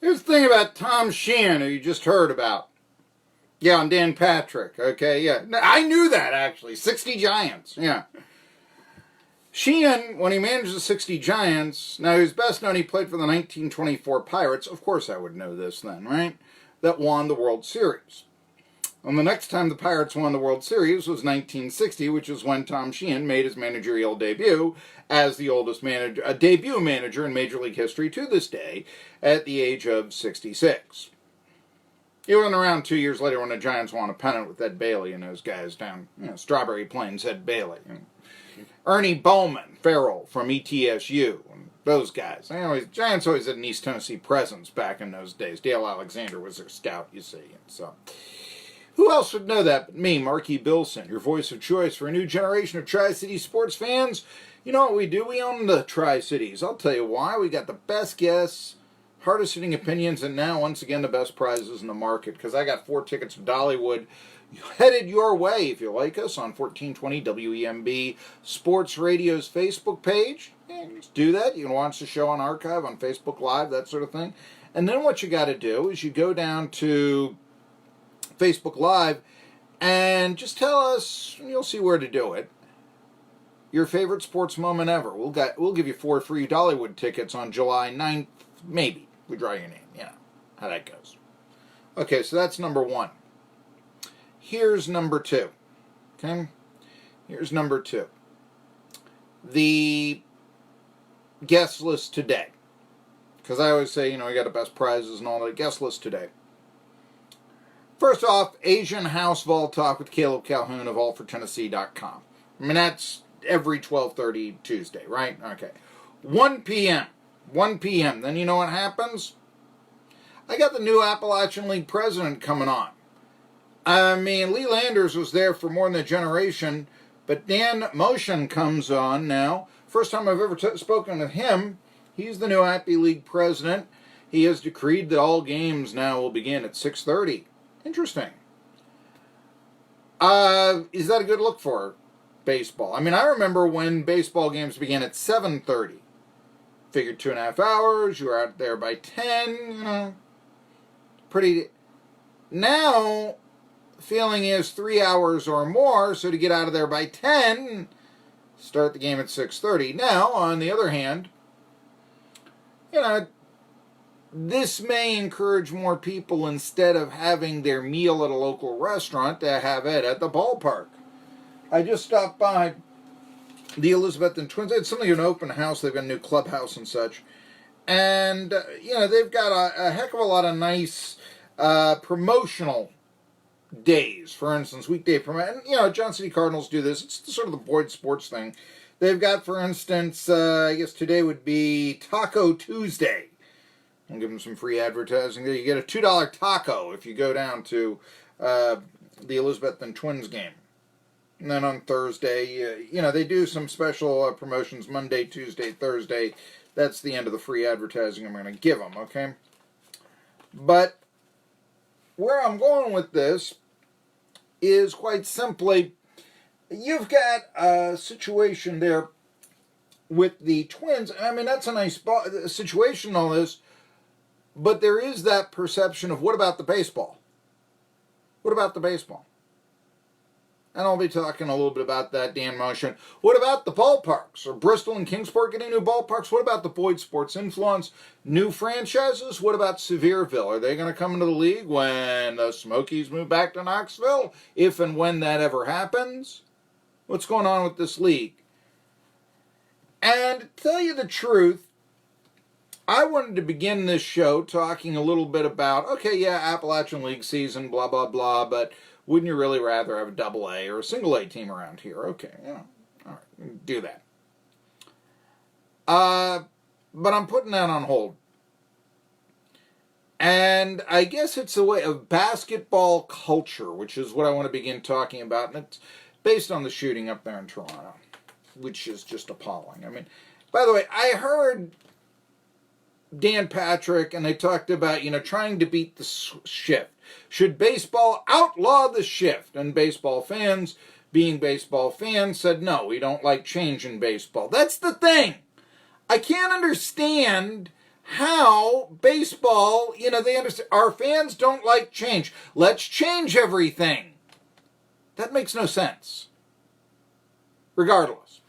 Here's the thing about Tom Sheehan, who you just heard about. Yeah, and Dan Patrick. Okay, yeah. I knew that, actually. 60 Giants. Yeah. Sheehan, when he managed the 60 Giants, now he was best known, he played for the 1924 Pirates. Of course I would know this then, right? That won the World Series. And the next time the Pirates won the World Series was 1960, which is when Tom Sheehan made his managerial debut as the oldest debut manager in Major League history to this day at the age of 66. He wasn't around 2 years later when the Giants won a pennant with Ed Bailey and those guys down, Strawberry Plains, Ed Bailey. Ernie Bowman, Farrell from ETSU, and those guys. Giants always had an East Tennessee presence back in those days. Dale Alexander was their scout, you see. And so, who else would know that but me, Marky Billson, your voice of choice for a new generation of Tri-City sports fans? You know what we do? We own the Tri-Cities. I'll tell you why. We got the best guests, hardest hitting opinions, and now, once again, the best prizes in the market, because I got 4 tickets to Dollywood headed your way if you like us on 1420 WEMB Sports Radio's Facebook page. Just do that. You can watch the show on archive on Facebook Live, that sort of thing. And then what you got to do is you go down to Facebook Live and just tell us, and you'll see where to do it, your favorite sports moment ever. We'll give you 4 free Dollywood tickets on July 9th, maybe. We draw your name. Yeah, how that goes. Okay, so that's number 1. Here's number 2. Okay? Here's number 2. The guest list today. Because I always say, we got the best prizes and all that. Guest list today. First off, Asian House Vol Talk with Caleb Calhoun of allfortennessee.com. I mean, that's every 12:30 Tuesday, right? Okay. 1 p.m. 1 p.m. Then you know what happens? I got the new Appalachian League president coming on. I mean, Lee Landers was there for more than a generation, but Dan Motion comes on now. First time I've ever spoken with him. He's the new Appy League president. He has decreed that all games now will begin at 6:30. Interesting. Is that a good look for baseball? I mean, I remember when baseball games began at 7:30. Figured 2.5 hours, you were out there by 10, pretty. Now, feeling is 3 hours or more, so to get out of there by 10, start the game at 6:30. Now, on the other hand, this may encourage more people, instead of having their meal at a local restaurant, to have it at the ballpark. I just stopped by the Elizabethton Twins. It's something of an open house. They've got a new clubhouse and such. And, they've got a heck of a lot of nice promotional days. For instance, weekday promotion. Johnson City Cardinals do this. It's sort of the Boyd Sports thing. They've got, for instance, I guess today would be Taco Tuesday. I'll give them some free advertising there. You get a $2 taco if you go down to the Elizabethton Twins game. And then on Thursday, they do some special promotions Monday, Tuesday, Thursday. That's the end of the free advertising I'm going to give them, okay? But where I'm going with this is quite simply, you've got a situation there with the Twins. I mean, that's a nice situation, all this. But there is that perception of, what about the baseball? What about the baseball? And I'll be talking a little bit about that, Dan Motion. What about the ballparks? Are Bristol and Kingsport getting new ballparks? What about the Boyd Sports influence? New franchises? What about Sevierville? Are they going to come into the league when the Smokies move back to Knoxville? If and when that ever happens? What's going on with this league? And to tell you the truth, I wanted to begin this show talking a little bit about, Appalachian League season, blah, blah, blah, but wouldn't you really rather have a AA or a single A team around here? Okay, all right, do that. But I'm putting that on hold. And I guess it's a way of basketball culture, which is what I want to begin talking about, and it's based on the shooting up there in Toronto, which is just appalling. I mean, by the way, I heard Dan Patrick, and they talked about, trying to beat the shift. Should baseball outlaw the shift? And baseball fans, being baseball fans, said, no, we don't like change in baseball. That's the thing. I can't understand how baseball, they understand, our fans don't like change. Let's change everything. That makes no sense. Regardless.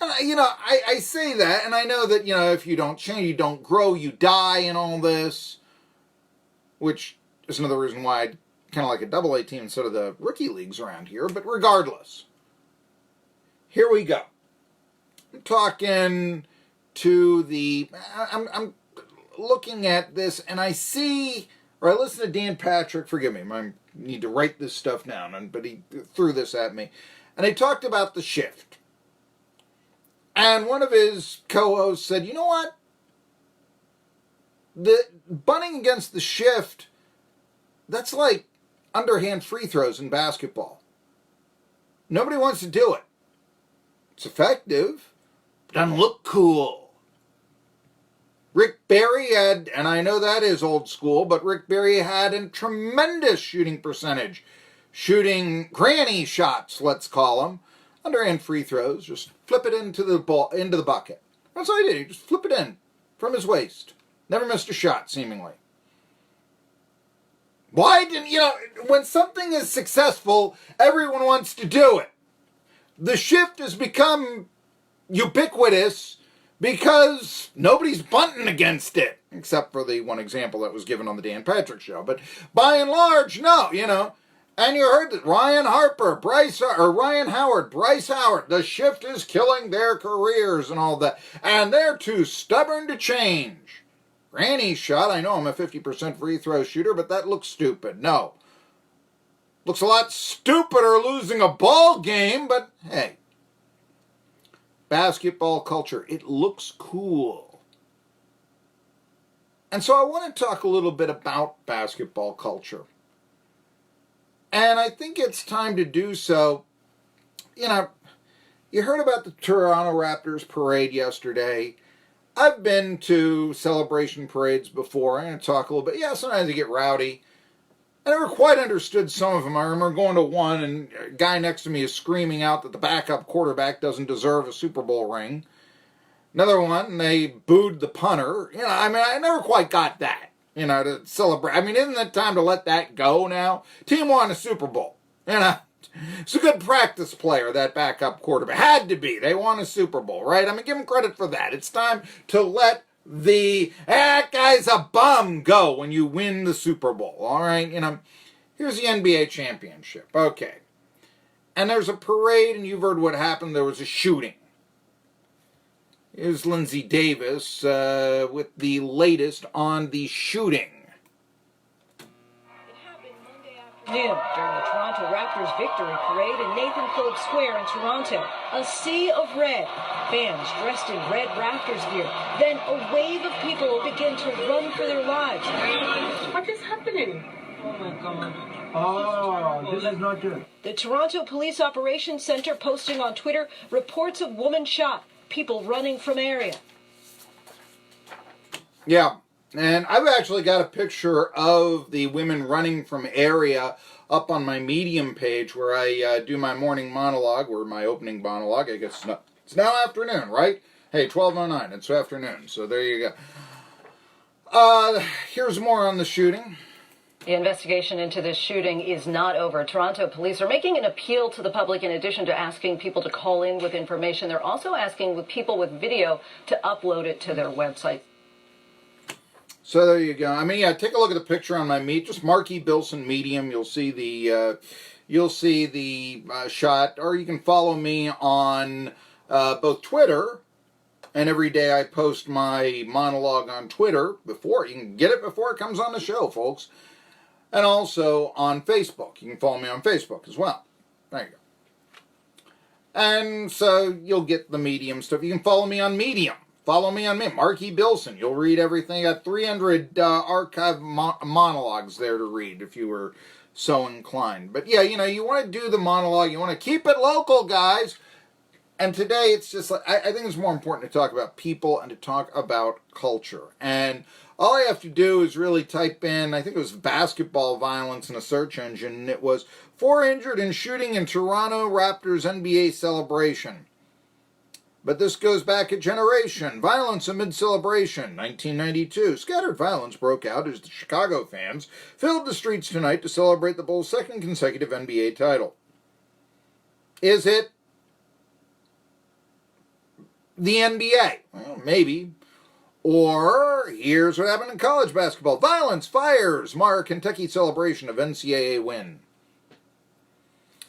And, I say that, and I know that, if you don't change, you don't grow, you die and all this, which is another reason why I'd kind of like a double-A team instead of the rookie leagues around here, but regardless. Here we go. I'm talking to I'm looking at this, and I see, or I listen to Dan Patrick, forgive me, I need to write this stuff down, but he threw this at me, and he talked about the shift. And one of his co-hosts said, you know what? The bunting against the shift, that's like underhand free throws in basketball. Nobody wants to do it. It's effective. Doesn't look cool. Rick Barry had, and I know that is old school, but Rick Barry had a tremendous shooting percentage. Shooting granny shots, let's call them. Underhand free throws. Just flip it into the bucket. That's all he did. He just flip it in from his waist. Never missed a shot, seemingly. Why didn't, when something is successful, everyone wants to do it. The shift has become ubiquitous because nobody's bunting against it, except for the one example that was given on the Dan Patrick show. But by and large, no, And you heard that Ryan Howard, Bryce Howard, the shift is killing their careers and all that. And they're too stubborn to change. Granny shot, I know I'm a 50% free throw shooter, but that looks stupid. No. Looks a lot stupider losing a ball game, but hey. Basketball culture, it looks cool. And so I want to talk a little bit about basketball culture. And I think it's time to do so. You heard about the Toronto Raptors parade yesterday. I've been to celebration parades before. I'm going to talk a little bit. Yeah, sometimes they get rowdy. I never quite understood some of them. I remember going to one, and a guy next to me is screaming out that the backup quarterback doesn't deserve a Super Bowl ring. Another one, they booed the punter. I never quite got that, to celebrate. Isn't it time to let that go now? Team won a Super Bowl. It's a good practice player, that backup quarterback. Had to be. They won a Super Bowl, right? Give him credit for that. It's time to let that guy's a bum go when you win the Super Bowl, all right? Here's the NBA championship. Okay. And there's a parade, and you've heard what happened. There was a shooting. Here's Lindsay Davis with the latest on the shooting. Noon during the Toronto Raptors victory parade in Nathan Phillips Square in Toronto. A sea of red. Fans dressed in red Raptors gear. Then a wave of people begin to run for their lives. What is happening? Oh my God. Oh, this is not good. The Toronto Police Operations Center posting on Twitter reports of woman shot. People running from area. Yeah. And I've actually got a picture of the women running from area up on my Medium page where I do my morning monologue, or my opening monologue. I guess it's now afternoon, right? Hey, 12:09, it's afternoon, so there you go. Here's more on the shooting. The investigation into this shooting is not over. Toronto police are making an appeal to the public in addition to asking people to call in with information. They're also asking people with video to upload it to their website. So there you go. Take a look at the picture on my just Marky, Billson, Medium. You'll see the shot, or you can follow me on both Twitter, and every day I post my monologue on Twitter before. You can get it before it comes on the show, folks. And also on Facebook. You can follow me on Facebook as well. There you go. And so you'll get the Medium stuff. You can follow me on Medium. Follow me on Marky Billson. You'll read everything. I got 300 archive monologues there to read if you were so inclined. But yeah, you want to do the monologue. You want to keep it local, guys. And today it's just like, I think it's more important to talk about people and to talk about culture. And all I have to do is really type in, I think it was basketball violence in a search engine, and it was 4 injured in shooting in Toronto Raptors NBA celebration. but this goes back a generation. Violence amid celebration, 1992. Scattered violence broke out as the Chicago fans filled the streets tonight to celebrate the Bulls' second consecutive NBA title. Is it the NBA? Well, maybe. Or, here's what happened in college basketball. Violence fires mar Kentucky celebration of NCAA win.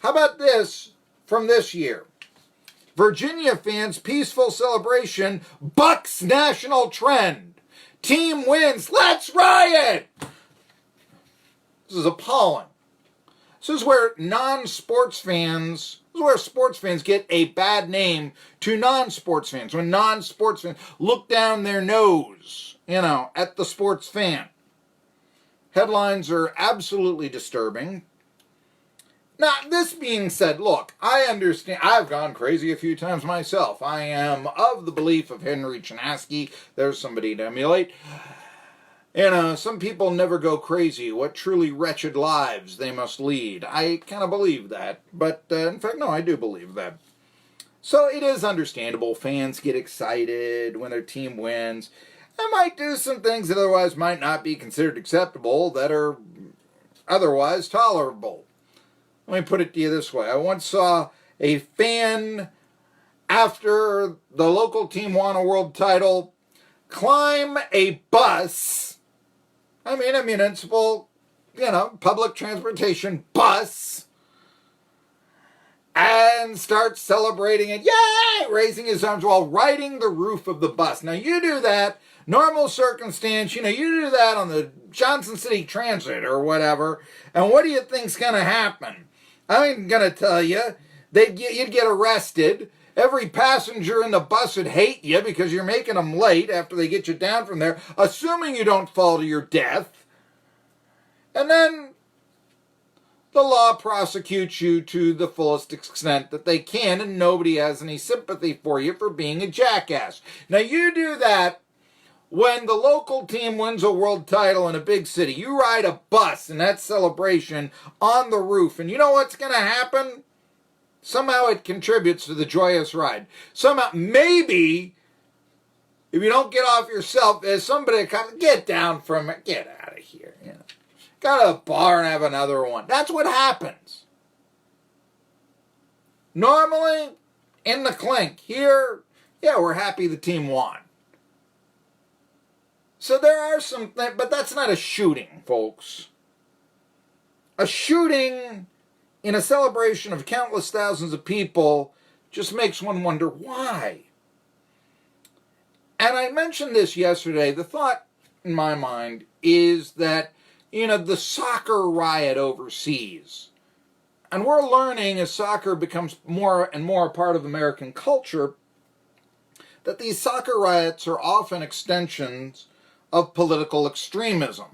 How about this from this year? Virginia fans' peaceful celebration bucks national trend. Team wins, let's riot! This is appalling. This is where sports fans get a bad name to non-sports fans. When non-sports fans look down their nose, at the sports fan. Headlines are absolutely disturbing. Now, this being said, look, I understand. I've gone crazy a few times myself. I am of the belief of Henry Chinaski. There's somebody to emulate. Some people never go crazy. What truly wretched lives they must lead. I kind of believe that. But, in fact, no, I do believe that. So it is understandable. Fans get excited when their team wins. And might do some things that otherwise might not be considered acceptable that are otherwise tolerable. Let me put it to you this way. I once saw a fan, after the local team won a world title, climb a bus. I mean, a municipal, public transportation bus. And start celebrating it. Yay! Raising his arms while riding the roof of the bus. Now, you do that, normal circumstance, you do that on the Johnson City Transit or whatever. And what do you think's going to happen? I ain't going to tell you. You'd get arrested. Every passenger in the bus would hate you because you're making them late after they get you down from there, assuming you don't fall to your death. And then the law prosecutes you to the fullest extent that they can, and nobody has any sympathy for you for being a jackass. Now, you do that when the local team wins a world title in a big city. You ride a bus in that celebration on the roof, and you know what's going to happen? Somehow it contributes to the joyous ride. Somehow, maybe, if you don't get off yourself, there's somebody that comes, get down from it, get out of here. Go to a bar and have another one. That's what happens. Normally, in the clink, here, we're happy the team won. So there are some things, but that's not a shooting, folks. A shooting in a celebration of countless thousands of people just makes one wonder why. And I mentioned this yesterday. The thought in my mind is that, the soccer riot overseas. And we're learning as soccer becomes more and more a part of American culture that these soccer riots are often extensions of political extremism.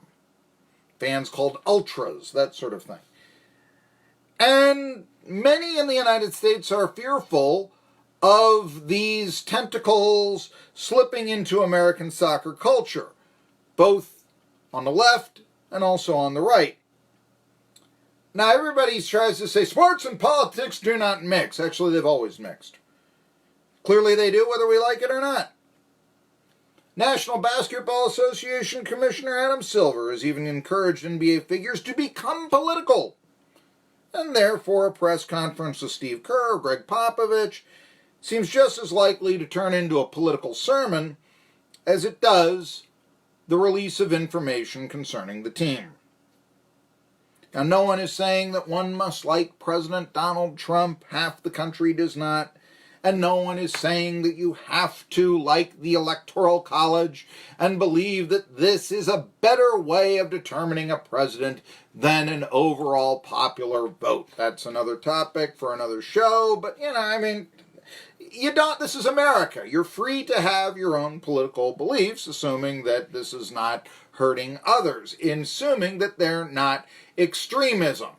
Fans called ultras, that sort of thing. And many in the United States are fearful of these tentacles slipping into American soccer culture, both on the left and also on the right. Now, everybody tries to say sports and politics do not mix. Actually, they've always mixed. Clearly they do, whether we like it or not. National Basketball Association Commissioner Adam Silver has even encouraged NBA figures to become political. And therefore, a press conference with Steve Kerr or Greg Popovich seems just as likely to turn into a political sermon as it does the release of information concerning the team. Now, no one is saying that one must like President Donald Trump. Half the country does not. And no one is saying that you have to like the Electoral College and believe that this is a better way of determining a president than an overall popular vote. That's another topic for another show. But, this is America. You're free to have your own political beliefs, assuming that this is not hurting others, assuming that they're not extremism.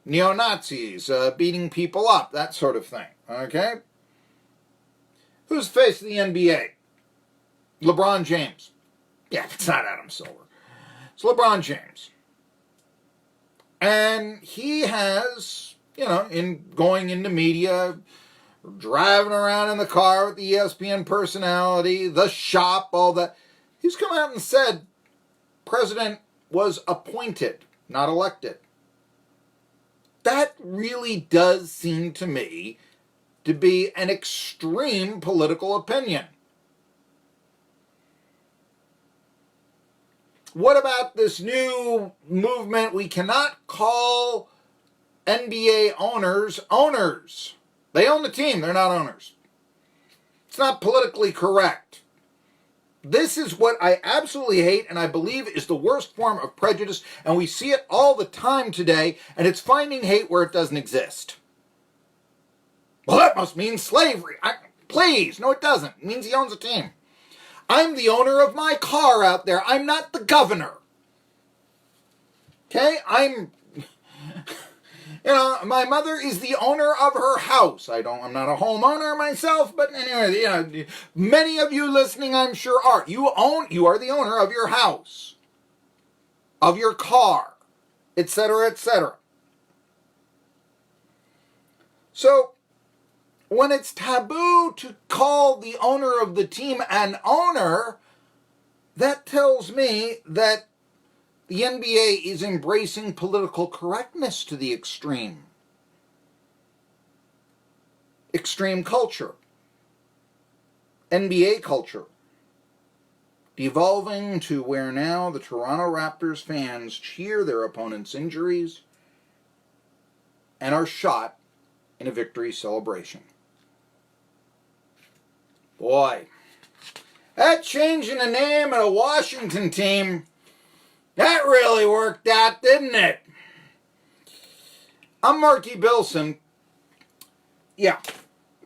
Neo-Nazis, beating people up, that sort of thing, okay? Who's the face of the NBA? LeBron James. Yeah, it's not Adam Silver. It's LeBron James. And he has, in going into media, driving around in the car with the ESPN personality, the shop, all that. He's come out and said president was appointed, not elected. That really does seem to me to be an extreme political opinion. What about this new movement? We cannot call NBA owners owners. They own the team. They're not owners. It's not politically correct. This is what I absolutely hate and I believe is the worst form of prejudice, and we see it all the time today, and it's finding hate where it doesn't exist. Well, that must mean slavery. Please. No, it doesn't. It means he owns a team. I'm the owner of my car out there. I'm not the governor. Okay? My mother is the owner of her house. I'm not a homeowner myself, but anyway, many of you listening, I'm sure are. You are the owner of your house, of your car, etc., etc. So, when it's taboo to call the owner of the team an owner, that tells me that the NBA is embracing political correctness to the extreme. Extreme culture. NBA culture. Devolving to where now the Toronto Raptors fans cheer their opponents' injuries and are shot in a victory celebration. Boy, that changing the name of the Washington team, that really worked out, didn't it? I'm Marky Billson. Yeah,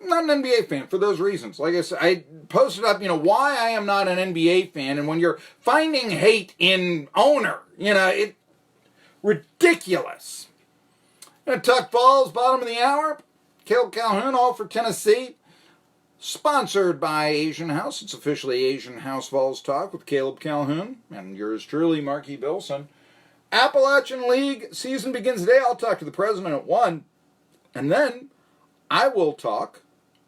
I'm not an NBA fan for those reasons. Like I said, I posted up, why I am not an NBA fan. And when you're finding hate in owner, it's ridiculous. Tuck Falls, bottom of the hour. Caleb Calhoun, all for Tennessee. Sponsored by Asian House. It's officially Asian House Falls Talk with Caleb Calhoun and yours truly, Marky Billson. Appalachian League season begins today. I'll talk to the president at 1. And then I will talk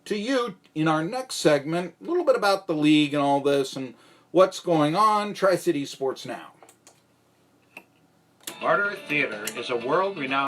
to you in our next segment a little bit about the league and all this and what's going on. Tri-City Sports Now. Barter Theater is a world-renowned